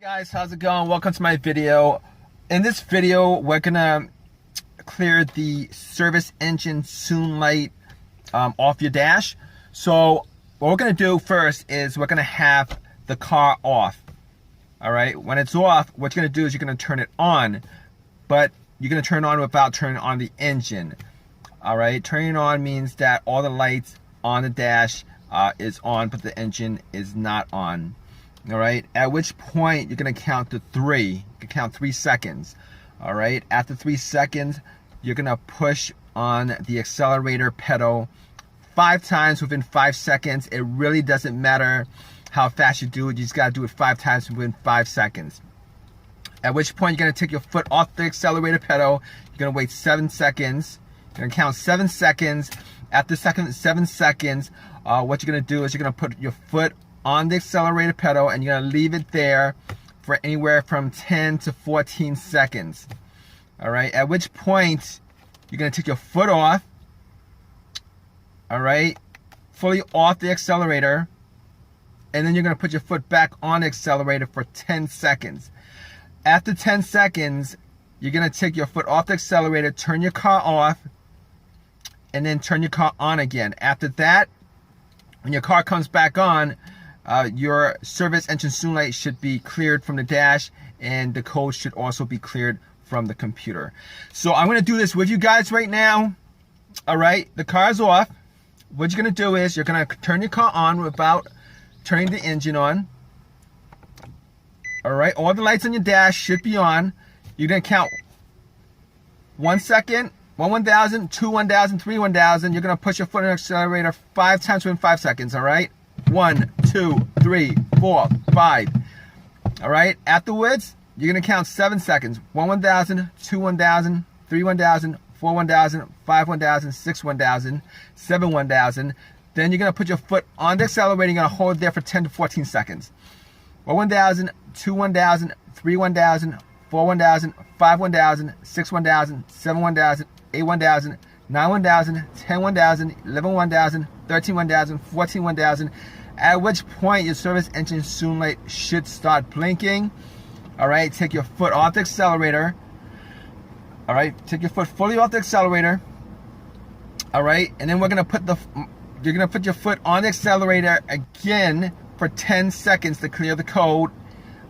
Guys, how's it going? Welcome to my video. In this video, we're gonna clear the service engine soon light off your dash. So what we're gonna do first is we're gonna have the car off. All right, when it's off, what you're gonna do is you're gonna turn it on, but you're gonna turn it on without turning on the engine. All right, turning it on means that all the lights on the dash is on, but the engine is not on. All right, at which point you're gonna count to 3. You can count 3 seconds. All right, after 3 seconds, you're gonna push on the accelerator pedal 5 times within 5 seconds. It really doesn't matter how fast you do it. You just gotta do it 5 times within 5 seconds. At which point you're gonna take your foot off the accelerator pedal. You're gonna wait 7 seconds. You're gonna count 7 seconds. After 7 seconds, what you're gonna do is you're gonna put your foot on the accelerator pedal and you're gonna leave it there for anywhere from 10 to 14 seconds. All right, at which point you're gonna take your foot off, all right, fully off the accelerator, and then you're gonna put your foot back on the accelerator for 10 seconds. After 10 seconds, you're gonna take your foot off the accelerator, turn your car off, and then turn your car on again. After that, when your car comes back on, your service engine soon light should be cleared from the dash, and the code should also be cleared from the computer. So I'm gonna do this with you guys right now. All right, the car's off. What you're gonna do is you're gonna turn your car on without turning the engine on. All right, all the lights on your dash should be on. You're gonna count 1 second, 1,000, 2 1,000, 3 1,000. You're gonna push your foot on the accelerator 5 times within 5 seconds. All right. 1, 2, 3, 4, 5. All right. Afterwards, you're gonna count 7 seconds. 1,000, 2 1,000, 3 1,000, 4 1,000, 5 1,000, 6 1,000, 7 1,000. Then you're gonna put your foot on the accelerator. You're gonna hold it there for 10 to 14 seconds. 1,000, 2 1,000, 3 1,000, 4 1,000, 5 1,000, 6 1,000, 7 1,000, 8 1,000, 9 1,000, 10 1,000, 11 1,000, 13 1,000, 14 1,000. At which point your service engine soon light should start blinking. All right, take your foot off the accelerator. All right, take your foot fully off the accelerator. All right, and then you're gonna put your foot on the accelerator again for 10 seconds to clear the code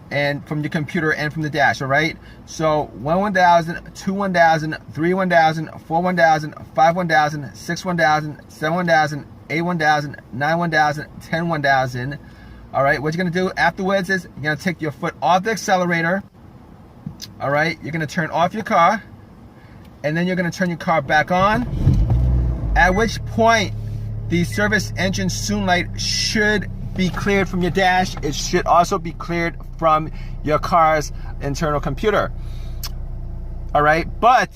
and from your computer and from the dash. All right, so 1,000, 2 1,000, 3 1,000, 4 1,000, 5 1,000, 6 1,000, 7 1,000, 8 1,000, 9 1,000, 10 1,000. All right, what you're gonna do afterwards is you're gonna take your foot off the accelerator. All right, you're gonna turn off your car, and then you're gonna turn your car back on. At which point the service engine soon light should be cleared from your dash. It should also be cleared from your car's internal computer. All right, but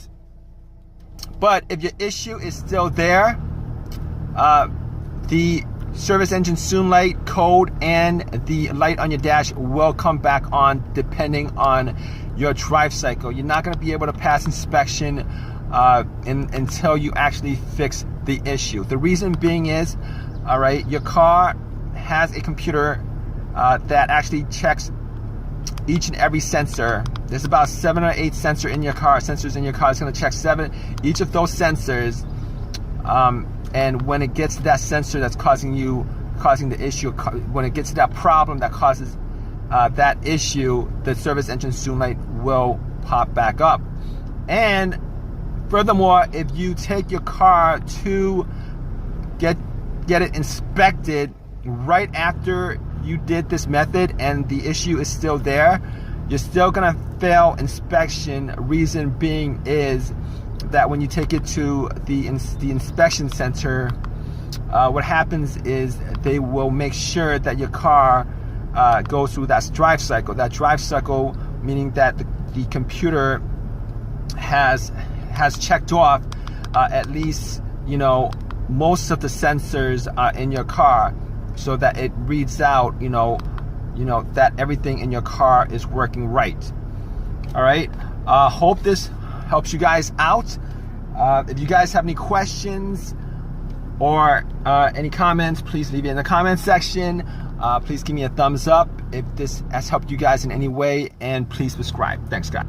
if your issue is still there, the service engine soon light code and the light on your dash will come back on depending on your drive cycle. You're not going to be able to pass inspection until you actually fix the issue. The reason being is, all right, your car has a computer that actually checks each and every sensor. There's about 7 or 8 sensors in your car. It's going to check 7 each of those sensors. And when it gets to that sensor that's causing the issue, when it gets to that problem that causes that issue, the service engine soon light will pop back up. And furthermore, if you take your car to get it inspected right after you did this method and the issue is still there, you're still gonna fail inspection. Reason being is that when you take it to the inspection center, what happens is they will make sure that your car goes through that drive cycle. That drive cycle meaning that the computer has checked off at least, you know, most of the sensors in your car, so that it reads out, you know, that everything in your car is working right. All right. Hope this helps you guys out. If you guys have any questions or any comments, please leave it in the comment section. Please give me a thumbs up if this has helped you guys in any way, and please subscribe. Thanks, guys.